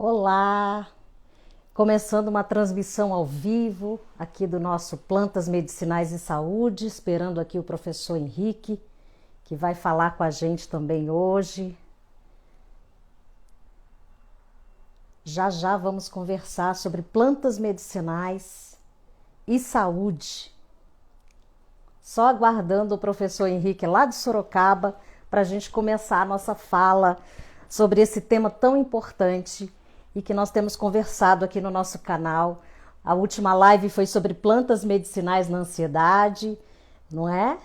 Olá! Começando uma transmissão ao vivo aqui do nosso Plantas Medicinais e Saúde, esperando aqui o professor Henrique, que vai falar com a gente também hoje. Já já vamos conversar sobre plantas medicinais e saúde. Só aguardando o professor Henrique lá de Sorocaba para a gente começar a nossa fala sobre esse tema tão importante e que nós temos conversado aqui no nosso canal. A última live foi sobre plantas medicinais na ansiedade, não é?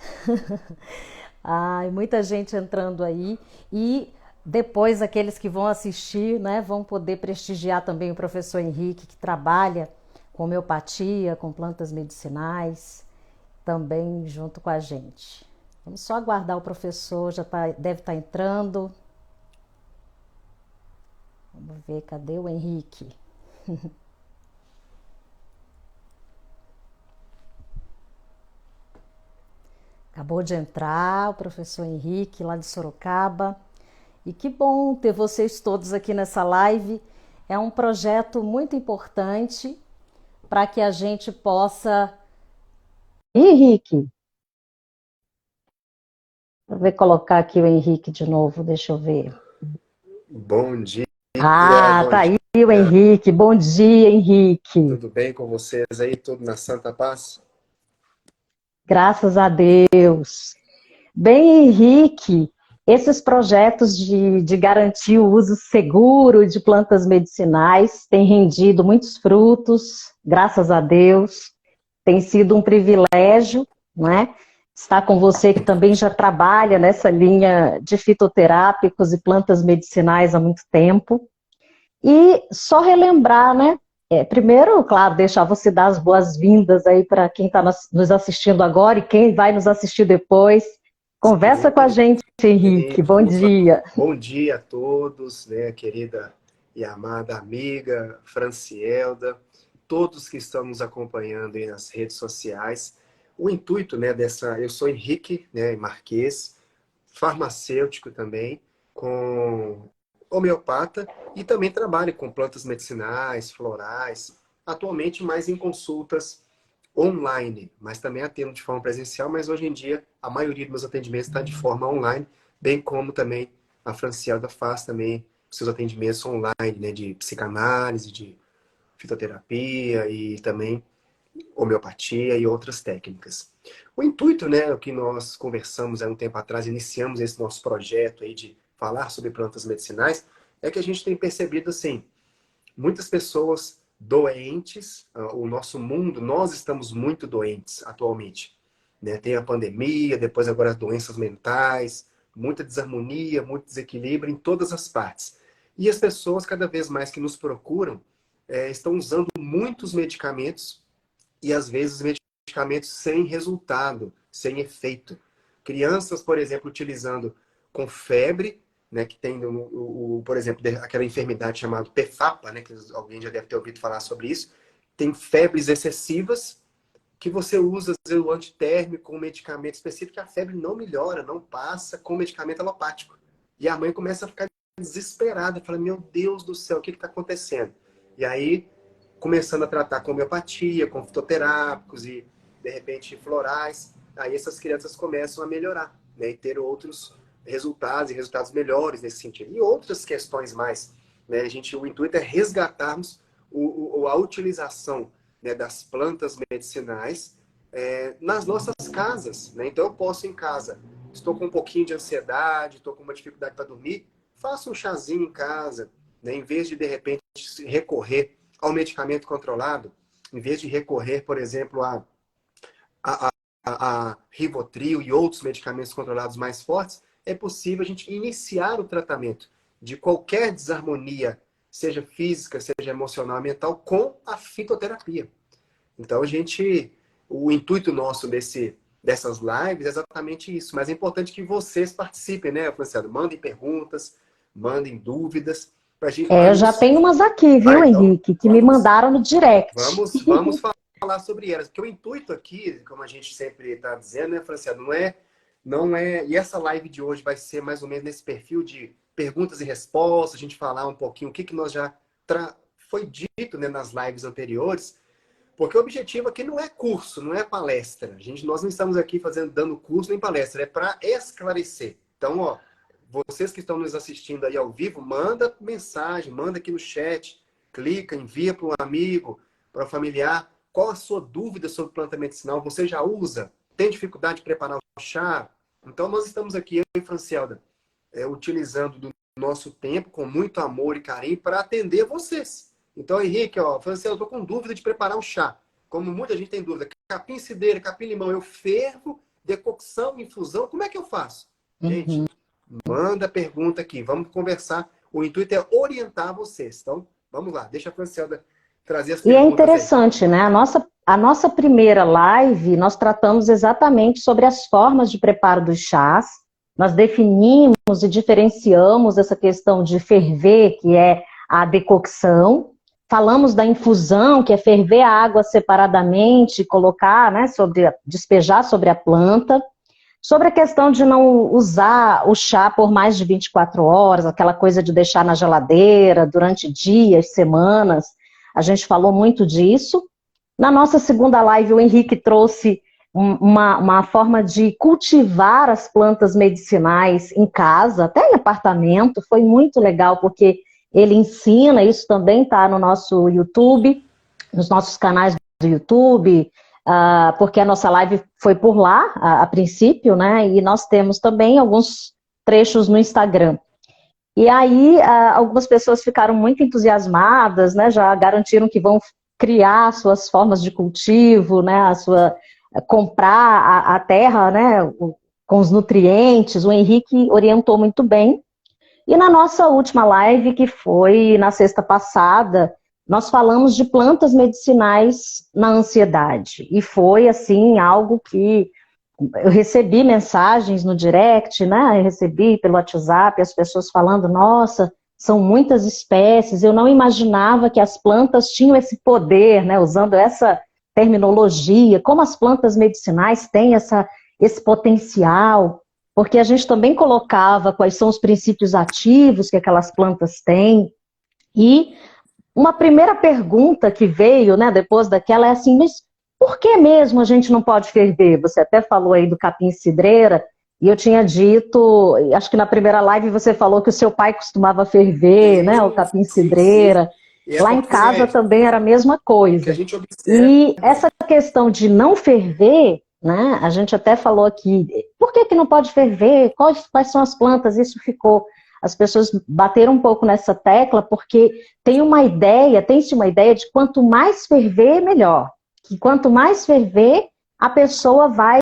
Ai, muita gente entrando aí e depois aqueles que vão assistir, né, vão poder prestigiar também o professor Henrique, que trabalha com homeopatia, com plantas medicinais, também junto com a gente. Vamos só aguardar o professor, deve estar entrando. Vamos ver, cadê o Henrique? Acabou de entrar o professor Henrique, lá de Sorocaba. E que bom ter vocês todos aqui nessa live. É um projeto muito importante para que a gente possa... Henrique, vou colocar aqui o Henrique de novo, deixa eu ver. Bom dia, Ah, bom tá dia. aí o Henrique. Bom dia, Henrique. Tudo bem com vocês aí? Tudo na Santa Paz? Graças a Deus. Bem, Henrique, esses projetos de garantir o uso seguro de plantas medicinais têm rendido muitos frutos, graças a Deus. Tem sido um privilégio, não é? Estar com você que também já trabalha nessa linha de fitoterápicos e plantas medicinais há muito tempo. E só relembrar, né? Primeiro, claro, deixar você dar as boas-vindas aí para quem está nos assistindo agora e quem vai nos assistir depois. Conversa Sim, com a gente, Henrique. Bom vamos lá. dia. Bom dia a todos, né, querida e amada amiga Francielda, todos que estão nos acompanhando aí nas redes sociais. O intuito, né, eu sou Henrique, né, Marques, farmacêutico também, com homeopata e também trabalho com plantas medicinais, florais, atualmente mais em consultas online, mas também atendo de forma presencial, mas hoje em dia a maioria dos meus atendimentos está de forma online, bem como também a Francielda faz também os seus atendimentos online, né, de psicanálise, de fitoterapia e também homeopatia e outras técnicas. O intuito, né, o que nós conversamos há um tempo atrás, iniciamos esse nosso projeto aí de falar sobre plantas medicinais, é que a gente tem percebido assim, muitas pessoas doentes, o nosso mundo, nós estamos muito doentes atualmente. Né? Tem a pandemia, depois agora as doenças mentais, muita desarmonia, muito desequilíbrio em todas as partes. E as pessoas, cada vez mais que nos procuram, estão usando muitos medicamentos e às vezes medicamentos sem resultado, sem efeito. Crianças, por exemplo, utilizando com febre, né, que tem, por exemplo, aquela enfermidade chamada PFAPA, né, que alguém já deve ter ouvido falar sobre isso, tem febres excessivas que você usa o antitérmico, um medicamento específico, que a febre não melhora, não passa com medicamento alopático. E a mãe começa a ficar desesperada, fala, meu Deus do céu, o que está acontecendo? E aí começando a tratar com homeopatia, com fitoterápicos e, de repente, florais, aí essas crianças começam a melhorar, né? E ter outros resultados e resultados melhores nesse sentido. E outras questões mais, né? O intuito é resgatarmos a utilização, né, das plantas medicinais nas nossas casas, né? Então eu posso em casa, estou com um pouquinho de ansiedade, estou com uma dificuldade para dormir, faça um chazinho em casa, né? Em vez de repente recorrer ao medicamento controlado, em vez de recorrer, por exemplo, a, a Rivotril e outros medicamentos controlados mais fortes, é possível a gente iniciar o tratamento de qualquer desarmonia, seja física, seja emocional, mental, com a fitoterapia. Então, o intuito nosso dessas lives é exatamente isso. Mas é importante que vocês participem, né, Franciano? Mandem perguntas, mandem dúvidas, para Eu já nos... tenho umas aqui, Ah, viu, então, Henrique, que me mandaram no direct. vamos falar sobre elas. Porque o intuito aqui, como a gente sempre está dizendo, né, Franciano, não é... E essa live de hoje vai ser mais ou menos nesse perfil de perguntas e respostas, a gente falar um pouquinho o que nós já foi dito, né, nas lives anteriores, porque o objetivo aqui não é curso, não é palestra. Nós não estamos aqui dando curso nem palestra, é para esclarecer. Então, ó, vocês que estão nos assistindo aí ao vivo, manda mensagem, manda aqui no chat, clica, envia para um amigo, para um familiar. Qual a sua dúvida sobre planta medicinal? Você já usa? Tem dificuldade de preparar o chá? Então, nós estamos aqui, eu e Francielda, utilizando do nosso tempo com muito amor e carinho para atender vocês. Então, Henrique, ó, Francielda, eu estou com dúvida de preparar um chá. Como muita gente tem dúvida, capim cidreira, capim limão, eu fervo, decocção, infusão, como é que eu faço? Gente, manda pergunta aqui, vamos conversar. O intuito é orientar vocês. Então, vamos lá, deixa a Francielda trazer as E é perguntas interessante, aí. né? A nossa primeira live, nós tratamos exatamente sobre as formas de preparo dos chás. Nós definimos e diferenciamos essa questão de ferver, que é a decocção. Falamos da infusão, que é ferver a água separadamente, colocar, né, despejar sobre a planta. Sobre a questão de não usar o chá por mais de 24 horas, aquela coisa de deixar na geladeira durante dias, semanas, a gente falou muito disso. Na nossa segunda live, o Henrique trouxe uma forma de cultivar as plantas medicinais em casa, até em apartamento. Foi muito legal, porque ele ensina, isso também está no nosso YouTube, nos nossos canais do YouTube, porque a nossa live foi por lá, a princípio, né? E nós temos também alguns trechos no Instagram. E aí, algumas pessoas ficaram muito entusiasmadas, né? Já garantiram que vão criar suas formas de cultivo, né? Comprar a terra, né? Com os nutrientes. O Henrique orientou muito bem. E na nossa última live, que foi na sexta passada, nós falamos de plantas medicinais na ansiedade. E foi, assim, algo que eu recebi mensagens no direct, né? Eu recebi pelo WhatsApp as pessoas falando, nossa, são muitas espécies, eu não imaginava que as plantas tinham esse poder, né? Usando essa terminologia, como as plantas medicinais têm esse potencial, porque a gente também colocava quais são os princípios ativos que aquelas plantas têm. E uma primeira pergunta que veio, né, depois daquela é assim, mas por que mesmo a gente não pode ferver? Você até falou aí do capim cidreira, e eu tinha dito, acho que na primeira live você falou que o seu pai costumava ferver, né, o capim cidreira. Sim. Lá em casa também era a mesma coisa. Que a gente observa. E essa questão de não ferver, né, a gente até falou aqui, por que não pode ferver? Quais são as plantas? Isso ficou... As pessoas bateram um pouco nessa tecla porque tem-se uma ideia de quanto mais ferver, melhor. Que quanto mais ferver, a pessoa vai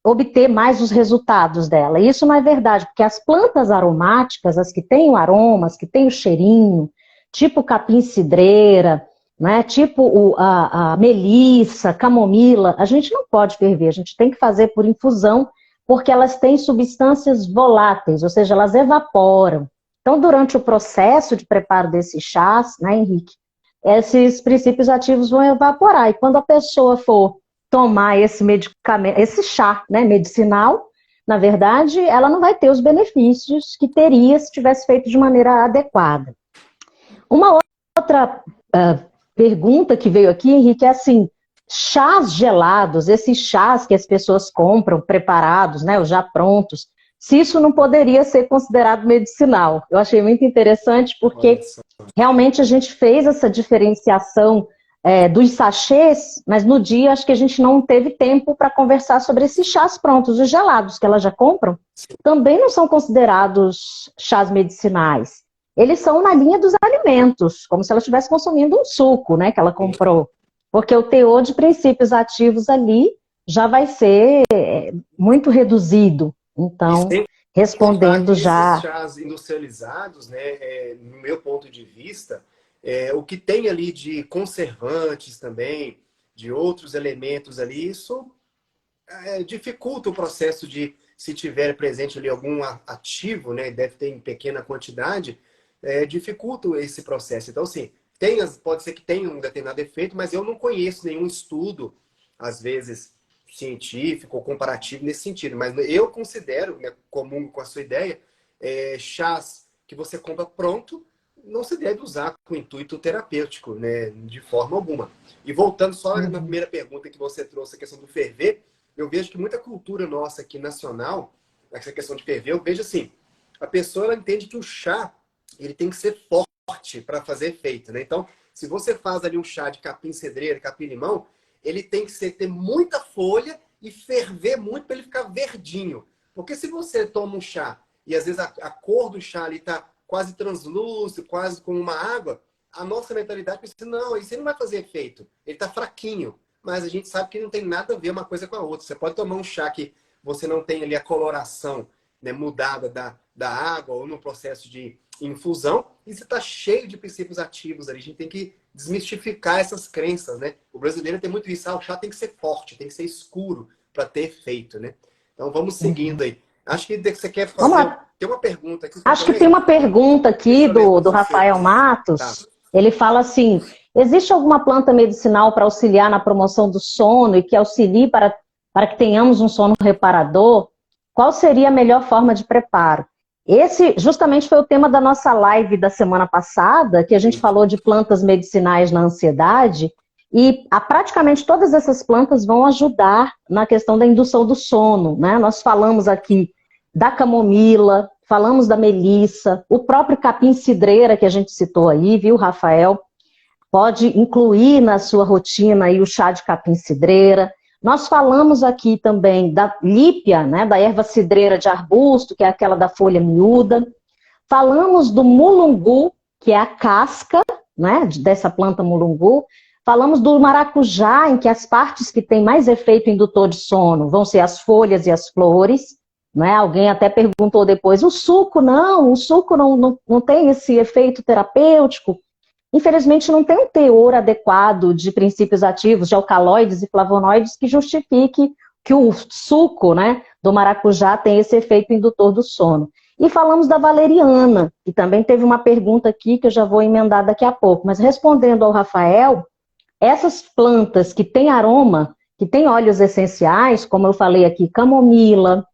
obter mais os resultados dela. E isso não é verdade, porque as plantas aromáticas, as que têm o aroma, as que têm o cheirinho, tipo capim-cidreira, né, tipo a melissa, camomila, a gente não pode ferver, a gente tem que fazer por infusão, porque elas têm substâncias voláteis, ou seja, elas evaporam. Então, durante o processo de preparo desses chás, né, Henrique, esses princípios ativos vão evaporar. E quando a pessoa for tomar esse medicamento, esse chá, né, medicinal, na verdade, ela não vai ter os benefícios que teria se tivesse feito de maneira adequada. Uma outra pergunta que veio aqui, Henrique, é assim, chás gelados, esses chás que as pessoas compram preparados, né, os já prontos, se isso não poderia ser considerado medicinal. Eu achei muito interessante porque realmente a gente fez essa diferenciação dos sachês, mas no dia acho que a gente não teve tempo para conversar sobre esses chás prontos, os gelados que elas já compram, também não são considerados chás medicinais. Eles são na linha dos alimentos, como se ela estivesse consumindo um suco, né, que ela comprou. Porque o teor de princípios ativos ali já vai ser muito reduzido. Então, respondendo já... Esses chás industrializados, né, no meu ponto de vista, o que tem ali de conservantes também, de outros elementos ali, isso dificulta o processo de, se tiver presente ali algum ativo, né, deve ter em pequena quantidade, dificulta esse processo. Então, assim, pode ser que tenha um determinado efeito, mas eu não conheço nenhum estudo, às vezes, científico ou comparativo nesse sentido. Mas eu considero, né, comum com a sua ideia, chás que você compra pronto, não se deve usar com intuito terapêutico, né, de forma alguma. E voltando só na primeira pergunta que você trouxe, a questão do ferver, eu vejo que muita cultura nossa aqui nacional, essa questão de ferver, eu vejo assim, a pessoa ela entende que o chá ele tem que ser forte para fazer efeito, né? Então, se você faz ali um chá de capim-cedreira, capim-limão, ele tem que ter muita folha e ferver muito para ele ficar verdinho. Porque se você toma um chá e às vezes a cor do chá ali está quase translúcido, quase como uma água, a nossa mentalidade pensa, não, isso aí não vai fazer efeito. Ele está fraquinho. Mas a gente sabe que não tem nada a ver uma coisa com a outra. Você pode tomar um chá que você não tem ali a coloração, né, mudada da água ou no processo de infusão e você está cheio de princípios ativos ali. A gente tem que desmistificar essas crenças, né? O brasileiro tem muito isso. O chá tem que ser forte, tem que ser escuro para ter efeito, né? Então vamos seguindo aí. Acho que você quer Vamos fazer... lá. Tem uma pergunta aqui Acho que também. tem uma pergunta Deixa aqui eu ler do, para do você. Rafael Tá. Matos. Ele fala assim: existe alguma planta medicinal para auxiliar na promoção do sono e que auxilie para que tenhamos um sono reparador? Qual seria a melhor forma de preparo? Esse justamente foi o tema da nossa live da semana passada, que a gente falou de plantas medicinais na ansiedade, e praticamente todas essas plantas vão ajudar na questão da indução do sono, né? Nós falamos aqui da camomila, falamos da melissa, o próprio capim-cidreira que a gente citou aí, viu, Rafael? Pode incluir na sua rotina aí o chá de capim-cidreira. Nós falamos aqui também da lípia, né, da erva cidreira de arbusto, que é aquela da folha miúda. Falamos do mulungu, que é a casca, né, dessa planta mulungu. Falamos do maracujá, em que as partes que têm mais efeito indutor de sono vão ser as folhas e as flores. Né? Alguém até perguntou depois, o suco não tem esse efeito terapêutico? Infelizmente não tem um teor adequado de princípios ativos, de alcaloides e flavonoides que justifique que o suco, né, do maracujá tem esse efeito indutor do sono. E falamos da valeriana, que também teve uma pergunta aqui que eu já vou emendar daqui a pouco, mas respondendo ao Rafael, essas plantas que têm aroma, que têm óleos essenciais, como eu falei aqui, camomila,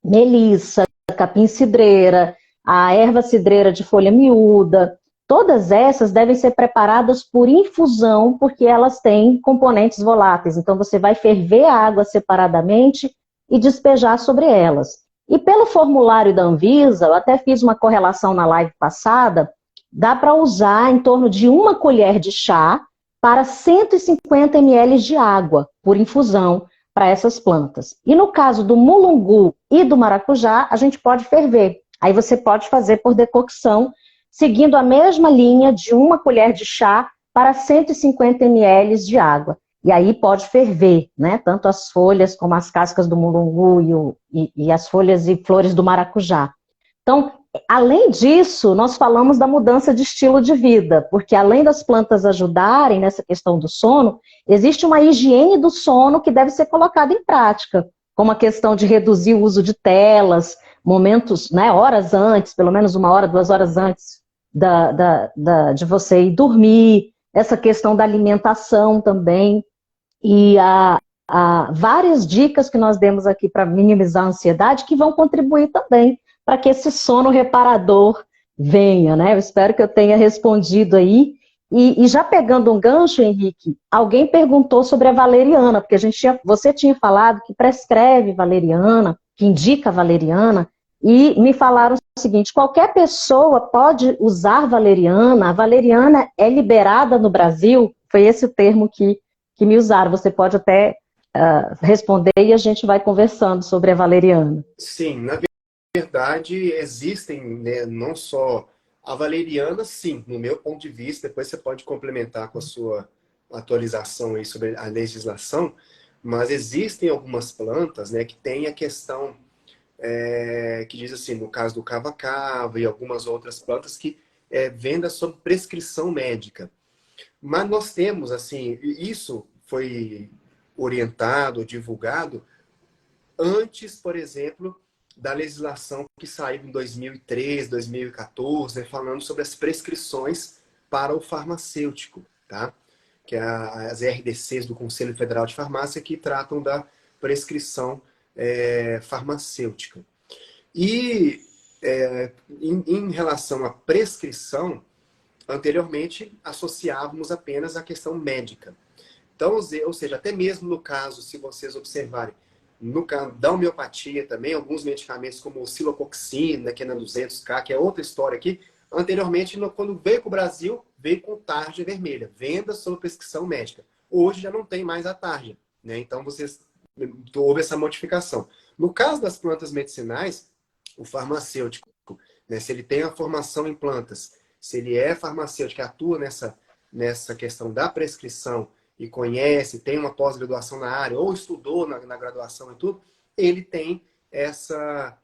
melissa, capim-cidreira, a erva cidreira de folha miúda, todas essas devem ser preparadas por infusão, porque elas têm componentes voláteis. Então, você vai ferver a água separadamente e despejar sobre elas. E pelo formulário da Anvisa, eu até fiz uma correlação na live passada, dá para usar em torno de 1 colher de chá para 150 ml de água por infusão para essas plantas. E no caso do mulungu e do maracujá, a gente pode ferver. Aí você pode fazer por decocção, seguindo a mesma linha de 1 colher de chá para 150 ml de água. E aí pode ferver, né? Tanto as folhas como as cascas do mulungu e as folhas e flores do maracujá. Então, além disso, nós falamos da mudança de estilo de vida, porque além das plantas ajudarem nessa questão do sono, existe uma higiene do sono que deve ser colocada em prática, como a questão de reduzir o uso de telas, momentos, né, horas antes, pelo menos 1 hora, 2 horas antes de você ir dormir, essa questão da alimentação também, e várias dicas que nós demos aqui para minimizar a ansiedade que vão contribuir também para que esse sono reparador venha, né? Eu espero que eu tenha respondido aí. E já pegando um gancho, Henrique, alguém perguntou sobre a valeriana, porque você tinha falado que prescreve valeriana, que indica valeriana, e me falaram o seguinte: qualquer pessoa pode usar valeriana, a valeriana é liberada no Brasil, foi esse o termo que me usaram. Você pode até responder e a gente vai conversando sobre a valeriana. Sim, na verdade, existem, né, não só a valeriana, sim, no meu ponto de vista, depois você pode complementar com a sua atualização aí sobre a legislação, mas existem algumas plantas, né, que têm a questão que diz assim, no caso do cava-cava e algumas outras plantas que venda sob prescrição médica. Mas nós temos, assim, isso foi orientado, divulgado antes, por exemplo, da legislação que saiu em 2013, 2014, né, falando sobre as prescrições para o farmacêutico, tá? Que é as RDCs do Conselho Federal de Farmácia que tratam da prescrição farmacêutica. E em relação à prescrição, anteriormente associávamos apenas a questão médica. Então, ou seja, até mesmo no caso, se vocês observarem, no caso da homeopatia também, alguns medicamentos como o cilocoxina, que é na 200K, que é outra história aqui, anteriormente, quando veio para o Brasil, veio com tarja vermelha, venda sob prescrição médica. Hoje já não tem mais a tarja, né? Então, houve essa modificação. No caso das plantas medicinais, o farmacêutico, né, se ele tem a formação em plantas, se ele é farmacêutico, que atua nessa questão da prescrição e conhece, tem uma pós-graduação na área, ou estudou na graduação e tudo, ele tem essa,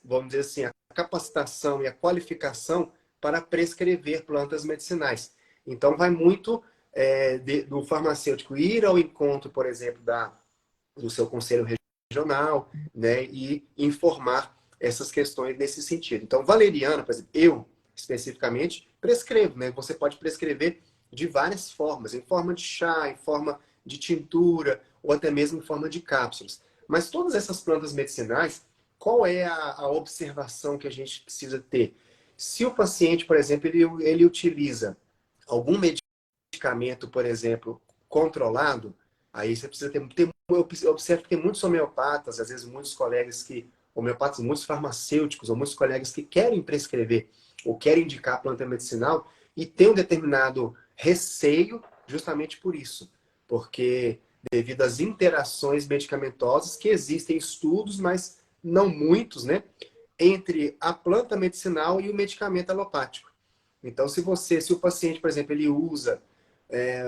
vamos dizer assim, a capacitação e a qualificação para prescrever plantas medicinais. Então, vai muito do farmacêutico ir ao encontro, por exemplo, do seu conselho regional, né, e informar essas questões nesse sentido. Então, valeriana, por exemplo, eu, especificamente, prescrevo, né? Você pode prescrever de várias formas, em forma de chá, em forma de tintura, ou até mesmo em forma de cápsulas. Mas todas essas plantas medicinais, qual é a observação que a gente precisa ter? Se o paciente, por exemplo, ele utiliza algum medicamento, por exemplo, controlado, aí você precisa eu observo que tem muitos homeopatas, às vezes muitos colegas homeopatas, muitos farmacêuticos, ou muitos colegas que querem prescrever ou querem indicar planta medicinal e tem um determinado receio justamente por isso. Porque devido às interações medicamentosas, que existem estudos, mas não muitos, né? Entre a planta medicinal e o medicamento alopático. Então, se o paciente, por exemplo, ele usa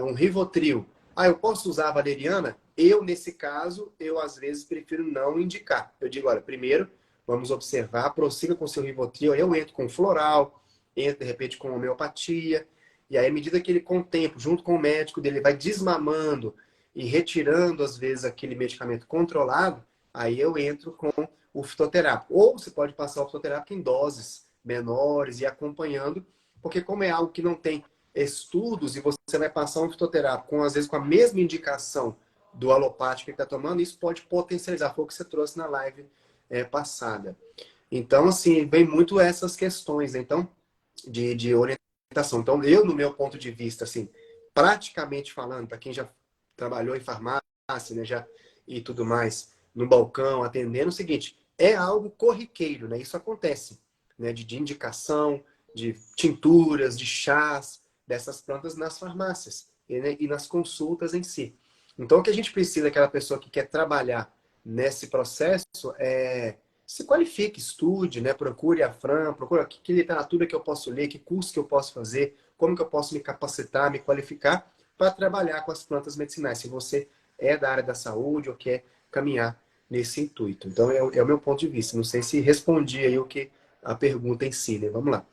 um Rivotril, eu posso usar a valeriana? Nesse caso, às vezes prefiro não indicar. Eu digo, olha, primeiro, vamos observar, prossiga com o seu Rivotril, aí eu entro com floral, entro, de repente, com homeopatia, e aí, à medida que ele, com o tempo, junto com o médico dele, vai desmamando e retirando, às vezes, aquele medicamento controlado, aí eu entro com o fitoterápico. Ou você pode passar o fitoterápico em doses menores e acompanhando, porque como é algo que não tem estudos e você vai passar um fitoterápico, às vezes com a mesma indicação do alopático que ele está tomando, isso pode potencializar. Foi o que você trouxe na live passada. Então, assim, vem muito essas questões, né? Então, de orientação. Então, eu, no meu ponto de vista, assim, praticamente falando, para quem já trabalhou em farmácia, né, e tudo mais, no balcão, atendendo, é o seguinte, é algo corriqueiro, né? Isso acontece, né? De indicação, de tinturas, de chás, dessas plantas nas farmácias e nas consultas em si. Então, o que a gente precisa, aquela pessoa que quer trabalhar nesse processo, se qualifique, estude, né? Procure a Fran, procure que literatura que eu posso ler, que curso que eu posso fazer, como que eu posso me capacitar, me qualificar para trabalhar com as plantas medicinais, se você é da área da saúde ou quer caminhar nesse intuito. Então, é o meu ponto de vista. Não sei se respondi aí a pergunta em si, né? Vamos lá.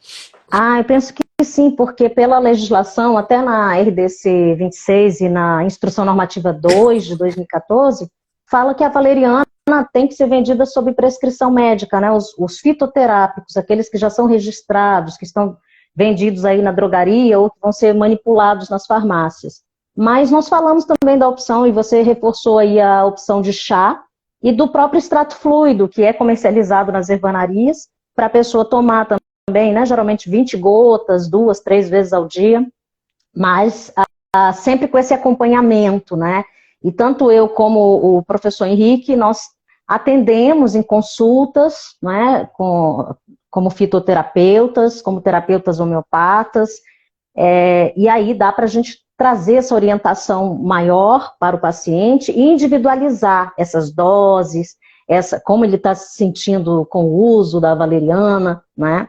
Eu penso que sim, porque pela legislação, até na RDC 26 e na Instrução Normativa 2 de 2014, fala que a valeriana tem que ser vendida sob prescrição médica, né? Os fitoterápicos, aqueles que já são registrados, que estão vendidos aí na drogaria ou que vão ser manipulados nas farmácias. Mas nós falamos também da opção, e você reforçou aí a opção de chá e do próprio extrato fluido, que é comercializado nas ervanarias, para a pessoa tomar também, né? Geralmente 20 gotas, 2, 3 vezes ao dia, mas sempre com esse acompanhamento, né? E tanto eu como o professor Henrique, nós atendemos em consultas, né? Como fitoterapeutas, como terapeutas homeopatas, e aí dá para a gente trazer essa orientação maior para o paciente e individualizar essas doses, como ele está se sentindo com o uso da valeriana, né?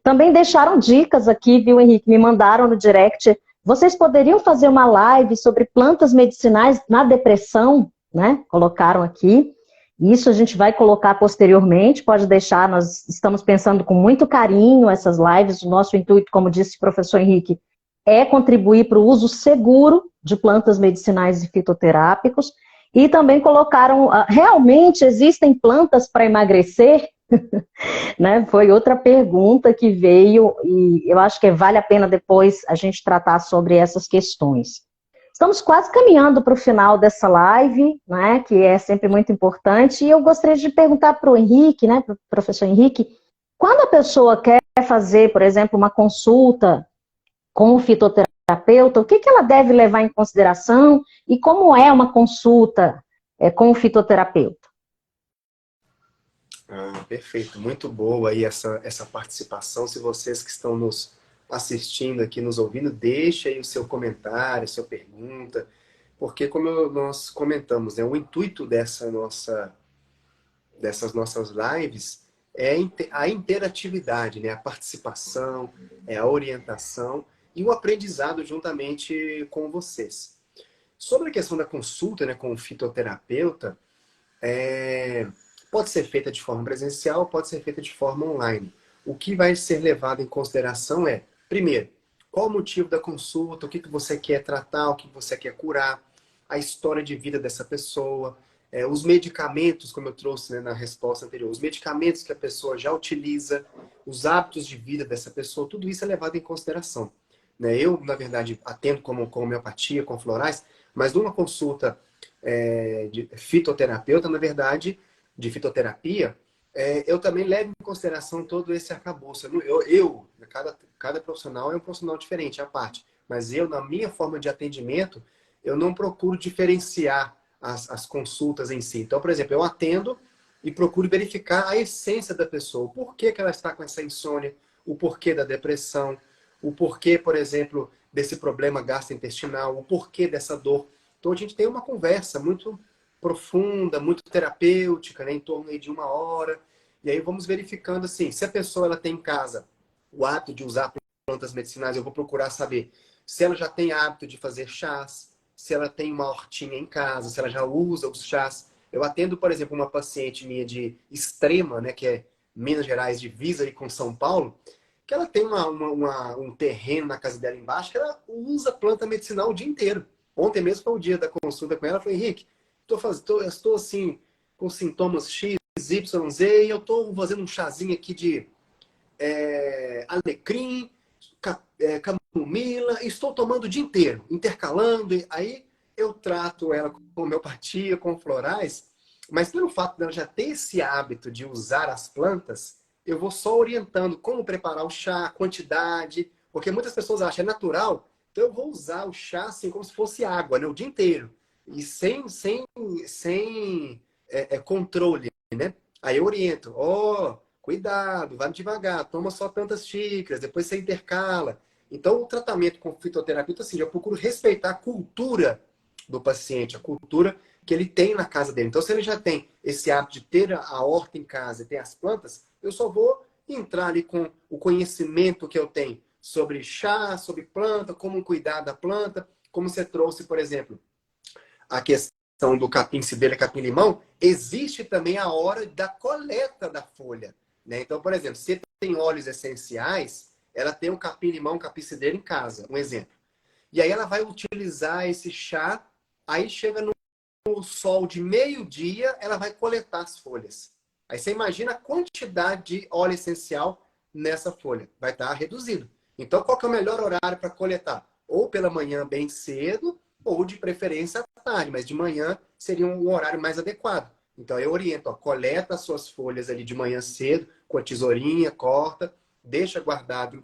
Também deixaram dicas aqui, viu, Henrique? Me mandaram no direct. Vocês poderiam fazer uma live sobre plantas medicinais na depressão, né? Colocaram aqui. Isso a gente vai colocar posteriormente, pode deixar. Nós estamos pensando com muito carinho essas lives. O nosso intuito, como disse o professor Henrique, é contribuir para o uso seguro de plantas medicinais e fitoterápicos. E também colocaram, realmente existem plantas para emagrecer? Né? Foi outra pergunta que veio e eu acho que vale a pena depois a gente tratar sobre essas questões. Estamos quase caminhando para o final dessa live, né, que é sempre muito importante, e eu gostaria de perguntar para o Henrique, né, para o professor Henrique, quando a pessoa quer fazer, por exemplo, uma consulta com o fitoterapeuta, o que ela deve levar em consideração e como é uma consulta com o fitoterapeuta? Ah, perfeito, muito boa aí essa participação. Se vocês que estão nos assistindo aqui, nos ouvindo, deixe aí o seu comentário, sua pergunta, porque como nós comentamos, né, o intuito dessas nossas lives é a interatividade, né, a participação, é a orientação e o aprendizado juntamente com vocês. Sobre a questão da consulta, né, com o fitoterapeuta, pode ser feita de forma presencial, pode ser feita de forma online. O que vai ser levado em consideração é, primeiro, qual o motivo da consulta, o que você quer tratar, o que você quer curar, a história de vida dessa pessoa, os medicamentos, como eu trouxe, né, na resposta anterior, os medicamentos que a pessoa já utiliza, os hábitos de vida dessa pessoa, tudo isso é levado em consideração. Né? Eu, na verdade, atendo com homeopatia, com florais, mas numa consulta de fitoterapeuta, na verdade, de fitoterapia, eu também levo em consideração todo esse arcabouço. Cada profissional é um profissional diferente, à parte. Mas eu, na minha forma de atendimento, eu não procuro diferenciar as consultas em si. Então, por exemplo, eu atendo e procuro verificar a essência da pessoa. O porquê que ela está com essa insônia, o porquê da depressão, o porquê, por exemplo, desse problema gastrointestinal, o porquê dessa dor. Então, a gente tem uma conversa muito profunda, muito terapêutica, né, em torno de 1 hora. E aí vamos verificando assim, se a pessoa ela tem em casa o hábito de usar plantas medicinais, eu vou procurar saber se ela já tem hábito de fazer chás, se ela tem uma hortinha em casa, se ela já usa os chás. Eu atendo, por exemplo, uma paciente minha de Extrema, né, que é Minas Gerais, divisa ali com São Paulo, que ela tem um terreno na casa dela embaixo que ela usa planta medicinal o dia inteiro. Ontem mesmo foi o dia da consulta com ela, eu falei, Henrique, estou assim, com sintomas X, Y, Z, e eu estou fazendo um chazinho aqui de alecrim, camomila, e estou tomando o dia inteiro, intercalando. Aí eu trato ela com homeopatia, com florais, mas pelo fato dela já ter esse hábito de usar as plantas, eu vou só orientando como preparar o chá, a quantidade, porque muitas pessoas acham é natural, então eu vou usar o chá assim como se fosse água, né, o dia inteiro. E sem controle, né? Aí eu oriento, cuidado, vai devagar, toma só tantas xícaras, depois você intercala. Então, o tratamento com fitoterapeuta, assim, eu procuro respeitar a cultura do paciente, a cultura que ele tem na casa dele. Então, se ele já tem esse hábito de ter a horta em casa e ter as plantas, eu só vou entrar ali com o conhecimento que eu tenho sobre chá, sobre planta, como cuidar da planta, como você trouxe, por exemplo, a questão do capim-cideira, capim-limão, existe também a hora da coleta da folha. Né? Então, por exemplo, se tem óleos essenciais, ela tem um capim-limão, capim-cideira em casa, um exemplo. E aí ela vai utilizar esse chá, aí chega no sol de meio-dia, ela vai coletar as folhas. Aí você imagina a quantidade de óleo essencial nessa folha. Vai estar reduzido. Então, qual que é o melhor horário para coletar? Ou pela manhã bem cedo, ou de preferência à tarde, mas de manhã seria um horário mais adequado. Então, eu oriento, coleta as suas folhas ali de manhã cedo, com a tesourinha, corta, deixa guardado,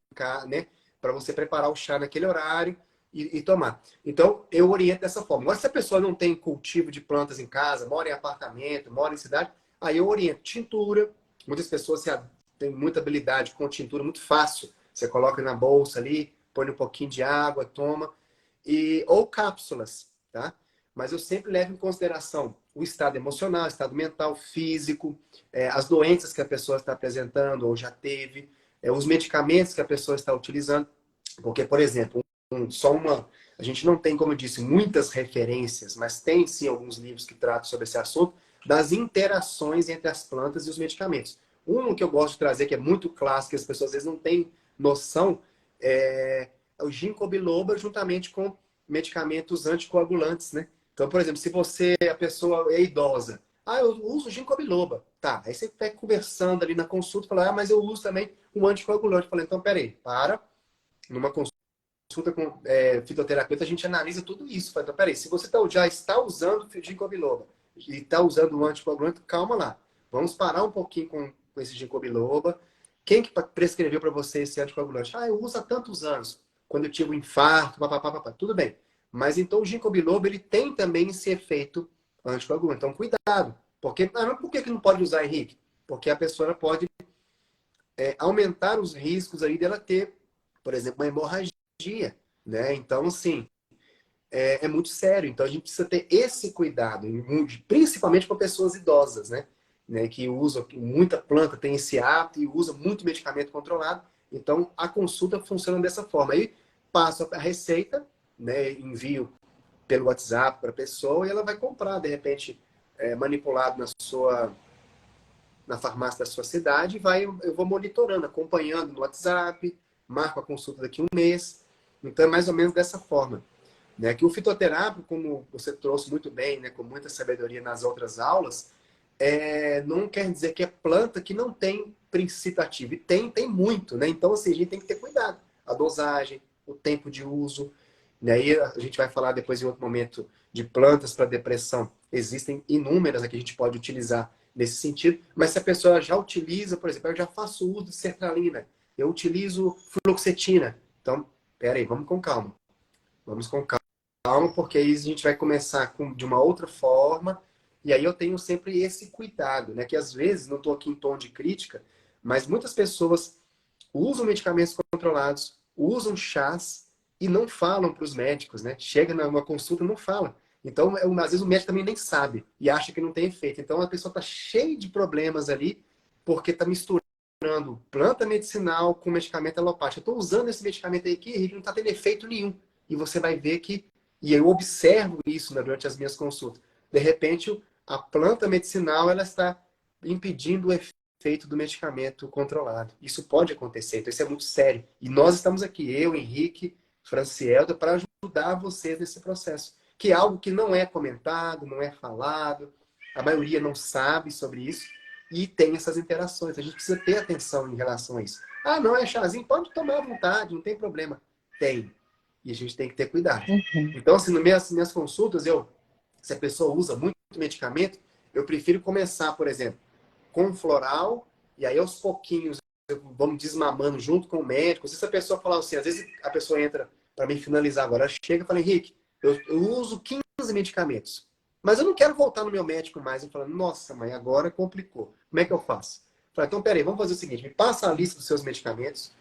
né, para você preparar o chá naquele horário e tomar. Então, eu oriento dessa forma. Agora, se a pessoa não tem cultivo de plantas em casa, mora em apartamento, mora em cidade, aí eu oriento tintura. Muitas pessoas têm muita habilidade com tintura, muito fácil. Você coloca na bolsa ali, põe um pouquinho de água, toma. Ou cápsulas, tá? Mas eu sempre levo em consideração o estado emocional, o estado mental, físico, as doenças que a pessoa está apresentando ou já teve, os medicamentos que a pessoa está utilizando. Porque, por exemplo, a gente não tem, como eu disse, muitas referências, mas tem sim alguns livros que tratam sobre esse assunto, das interações entre as plantas e os medicamentos. Um que eu gosto de trazer, que é muito clássico, que as pessoas às vezes não têm noção, é o ginkgo biloba juntamente com medicamentos anticoagulantes, né? Então, por exemplo, se a pessoa é idosa, eu uso ginkgo biloba. Tá, aí você vai conversando ali na consulta, fala, mas eu uso também um anticoagulante. Eu falei, então, peraí, numa consulta com fitoterapeuta, a gente analisa tudo isso. Fala, então, peraí, se você já está usando ginkgo biloba e está usando um anticoagulante, calma lá. Vamos parar um pouquinho com esse ginkgo biloba. Quem que prescreveu para você esse anticoagulante? Eu uso há tantos anos. quando eu tive um infarto, papapá, tudo bem. Mas então o ginkgo biloba, ele tem também esse efeito anticoagulante. Então cuidado. Porque, mas por que não pode usar, Henrique? Porque a pessoa pode aumentar os riscos aí dela ter, por exemplo, uma hemorragia, né? Então, assim, é muito sério. Então a gente precisa ter esse cuidado, principalmente com pessoas idosas, né? Que usam muita planta, tem esse hábito e usa muito medicamento controlado. Então a consulta funciona dessa forma. Aí passo a receita, né? Envio pelo WhatsApp para a pessoa e ela vai comprar, de repente, manipulado na farmácia da sua cidade, eu vou monitorando, acompanhando no WhatsApp, marco a consulta daqui a um mês. Então é mais ou menos dessa forma. Né? Que o fitoterápico, como você trouxe muito bem, né, com muita sabedoria nas outras aulas, não quer dizer que é planta que não tem princípio ativo. E tem muito, né? Então, assim, a gente tem que ter cuidado. A dosagem, o tempo de uso. E aí a gente vai falar depois em outro momento de plantas para depressão. Existem inúmeras que a gente pode utilizar nesse sentido. Mas se a pessoa já utiliza, por exemplo, eu já faço uso de sertralina, eu utilizo fluoxetina. Então, peraí, vamos com calma. Vamos com calma, porque aí a gente vai começar de uma outra forma. E aí eu tenho sempre esse cuidado, né? Que às vezes, não estou aqui em tom de crítica, mas muitas pessoas usam medicamentos controlados, usam chás e não falam para os médicos, né? Chega numa consulta e não fala. Então, às vezes o médico também nem sabe e acha que não tem efeito. Então a pessoa está cheia de problemas ali porque está misturando planta medicinal com medicamento alopático. Eu estou usando esse medicamento aqui e não está tendo efeito nenhum. E você vai ver que... E eu observo isso, né, durante as minhas consultas. De repente, a planta medicinal ela está impedindo o efeito do medicamento controlado. Isso pode acontecer, então isso é muito sério. E nós estamos aqui, eu, Henrique, Francielda, para ajudar vocês nesse processo. Que é algo que não é comentado, não é falado, a maioria não sabe sobre isso e tem essas interações. A gente precisa ter atenção em relação a isso. Ah, não é chazinho? Pode tomar à vontade, não tem problema. Tem. E a gente tem que ter cuidado. Uhum. Então, assim, nas minhas consultas, se a pessoa usa muito medicamento, eu prefiro começar, por exemplo, com floral, e aí aos pouquinhos vamos desmamando junto com o médico. Se a pessoa falar assim, às vezes a pessoa entra para mim finalizar agora, ela chega e fala, Henrique, eu uso 15 medicamentos, mas eu não quero voltar no meu médico mais. Eu falo, nossa, mãe, agora complicou. Como é que eu faço? Eu falo, então, peraí, vamos fazer o seguinte, me passa a lista dos seus medicamentos,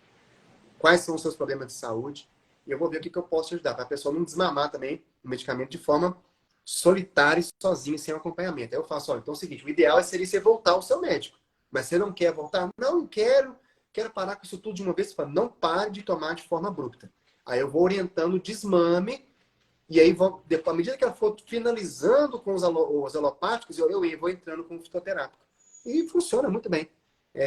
quais são os seus problemas de saúde, e eu vou ver o que eu posso te ajudar, para a pessoa não desmamar também o medicamento de forma solitária e sozinha, sem acompanhamento. Aí eu faço, olha, então é o seguinte, o ideal seria você voltar ao seu médico. Mas você não quer voltar? Não quero parar com isso tudo de uma vez. Você fala, não pare de tomar de forma abrupta. Aí eu vou orientando o desmame, e aí, à medida que ela for finalizando com os alopáticos, eu vou entrando com o fitoterápico. E funciona muito bem.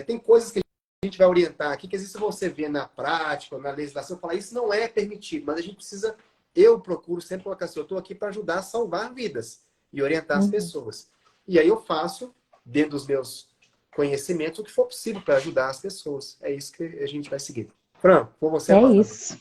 Tem coisas que a gente vai orientar aqui, que às vezes você vê na prática, na legislação, falar isso não é permitido, mas a gente precisa... Eu procuro sempre colocar assim, eu estou aqui para ajudar a salvar vidas e orientar as pessoas. E aí eu faço, dentro dos meus conhecimentos, o que for possível para ajudar as pessoas. É isso que a gente vai seguir. Fran, com você. É isso.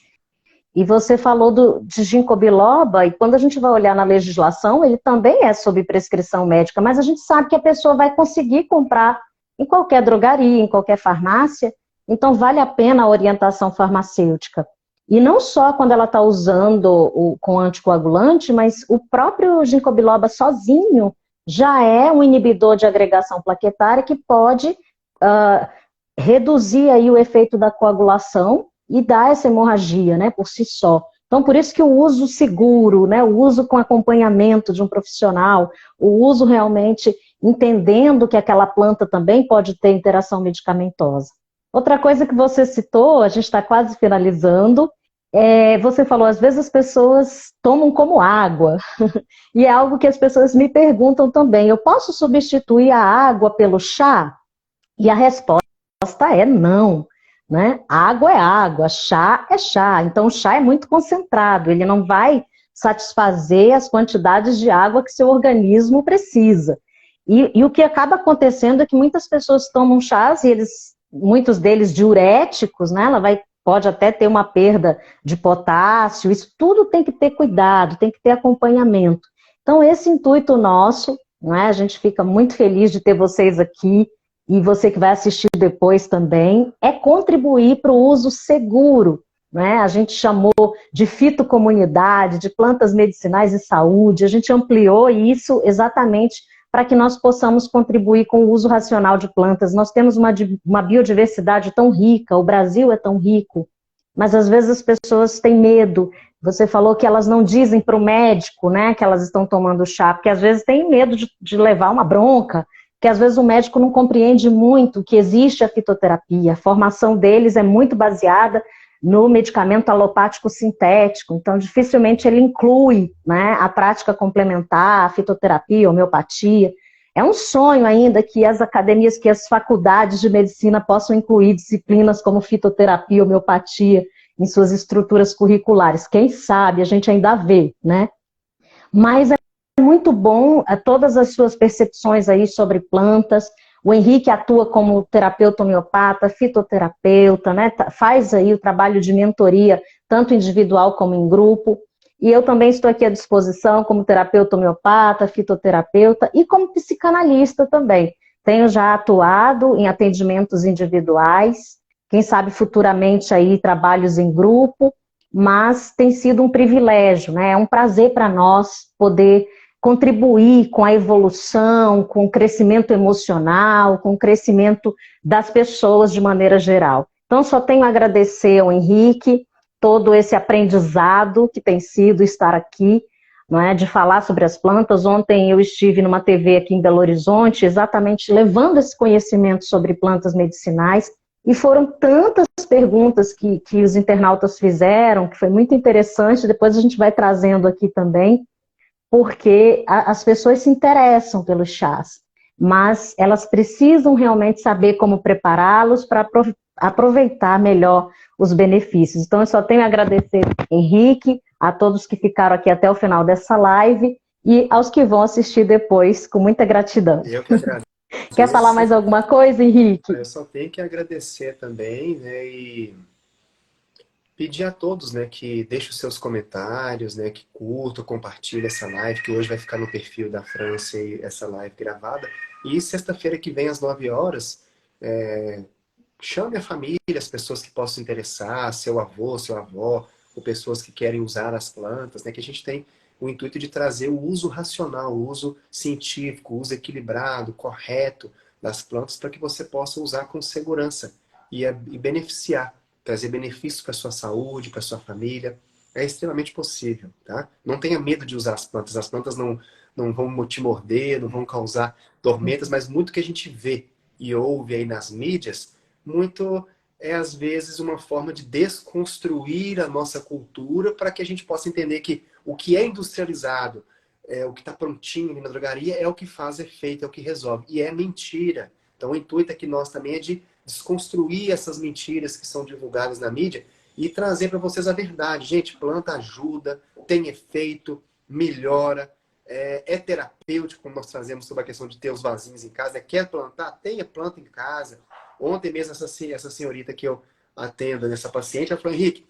E você falou de ginkgo biloba, e quando a gente vai olhar na legislação, ele também é sob prescrição médica, mas a gente sabe que a pessoa vai conseguir comprar em qualquer drogaria, em qualquer farmácia, então vale a pena a orientação farmacêutica. E não só quando ela está usando com anticoagulante, mas o próprio ginkgo biloba sozinho já é um inibidor de agregação plaquetária que pode reduzir aí o efeito da coagulação e dar essa hemorragia, né, por si só. Então, por isso que o uso seguro, né, o uso com acompanhamento de um profissional, o uso realmente entendendo que aquela planta também pode ter interação medicamentosa. Outra coisa que você citou, a gente está quase finalizando, você falou, às vezes as pessoas tomam como água, e é algo que as pessoas me perguntam também, eu posso substituir a água pelo chá? E a resposta é não, né? Água é água, chá é chá, então o chá é muito concentrado, ele não vai satisfazer as quantidades de água que seu organismo precisa. E o que acaba acontecendo é que muitas pessoas tomam chás, e muitos deles diuréticos, né? Pode até ter uma perda de potássio, isso tudo tem que ter cuidado, tem que ter acompanhamento. Então, esse intuito nosso, né, a gente fica muito feliz de ter vocês aqui, e você que vai assistir depois também, é contribuir para o uso seguro né? A gente chamou de fitocomunidade, de plantas medicinais e saúde, a gente ampliou isso exatamente para que nós possamos contribuir com o uso racional de plantas. Nós temos uma biodiversidade tão rica, o Brasil é tão rico, mas às vezes as pessoas têm medo. Você falou que elas não dizem para o médico, né, que elas estão tomando chá, porque às vezes têm medo de levar uma bronca, que às vezes o médico não compreende muito que existe a fitoterapia. A formação deles é muito baseada no medicamento alopático sintético, então dificilmente ele inclui, né, a prática complementar, a fitoterapia, a homeopatia. É um sonho ainda que as academias, que as faculdades de medicina possam incluir disciplinas como fitoterapia, homeopatia em suas estruturas curriculares. Quem sabe, a gente ainda vê, né? Mas é muito bom todas as suas percepções aí sobre plantas. O Henrique atua como terapeuta homeopata, fitoterapeuta, né? Faz aí o trabalho de mentoria, tanto individual como em grupo. E eu também estou aqui à disposição como terapeuta homeopata, fitoterapeuta e como psicanalista também. Tenho já atuado em atendimentos individuais, quem sabe futuramente aí trabalhos em grupo, mas tem sido um privilégio, né? É um prazer para nós poder contribuir com a evolução, com o crescimento emocional, com o crescimento das pessoas de maneira geral. Então, só tenho a agradecer ao Henrique todo esse aprendizado que tem sido estar aqui, não é, de falar sobre as plantas. Ontem eu estive numa TV aqui em Belo Horizonte, exatamente levando esse conhecimento sobre plantas medicinais, e foram tantas perguntas que os internautas fizeram, que foi muito interessante. Depois a gente vai trazendo aqui também, porque as pessoas se interessam pelos chás, mas elas precisam realmente saber como prepará-los para aproveitar melhor os benefícios. Então, eu só tenho a agradecer, Henrique, a todos que ficaram aqui até o final dessa live e aos que vão assistir depois, com muita gratidão. Eu que agradeço. Quer falar mais alguma coisa, Henrique? Eu só tenho que agradecer também, né, e pedir a todos, né, que deixem os seus comentários, né, que curtam, compartilhem essa live, que hoje vai ficar no perfil da França e essa live gravada. E sexta-feira que vem, às 9 horas, chame a família, as pessoas que possam interessar, seu avô, sua avó, ou pessoas que querem usar as plantas, né, que a gente tem o intuito de trazer o uso racional, o uso científico, o uso equilibrado, correto das plantas, para que você possa usar com segurança e beneficiar, trazer benefícios para a sua saúde, para a sua família. É extremamente possível, tá? Não tenha medo de usar as plantas não vão te morder, não vão causar tormentas, mas muito que a gente vê e ouve aí nas mídias, muito é às vezes uma forma de desconstruir a nossa cultura para que a gente possa entender que o que é industrializado, o que está prontinho ali na drogaria é o que faz efeito, é o que resolve. E é mentira. Então o intuito aqui nós também é de desconstruir essas mentiras que são divulgadas na mídia e trazer para vocês a verdade. Gente, planta ajuda, tem efeito, melhora, é terapêutico, como nós trazemos sobre a questão de ter os vasinhos em casa. Quer plantar? Tenha planta em casa. Ontem mesmo essa senhorita que eu atendo, nessa paciente, ela falou, Henrique,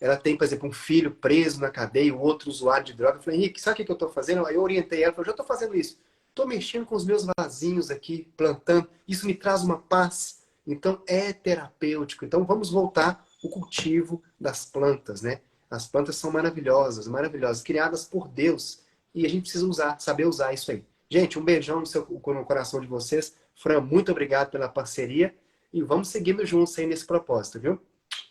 ela tem, por exemplo, um filho preso na cadeia, um outro usuário de droga. Eu falei, Henrique, sabe o que eu estou fazendo? Aí eu orientei ela, falei, já estou fazendo isso. Estou mexendo com os meus vasinhos aqui, plantando. Isso me traz uma paz. Então, é terapêutico. Então, vamos voltar ao cultivo das plantas, né? As plantas são maravilhosas, maravilhosas, criadas por Deus. E a gente precisa saber usar isso aí. Gente, um beijão no coração de vocês. Fran, muito obrigado pela parceria. E vamos seguindo juntos aí nesse propósito, viu?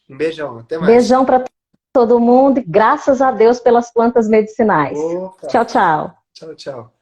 Um beijão, até mais. Beijão para todo mundo. Graças a Deus pelas plantas medicinais. Opa. Tchau, tchau. Tchau, tchau.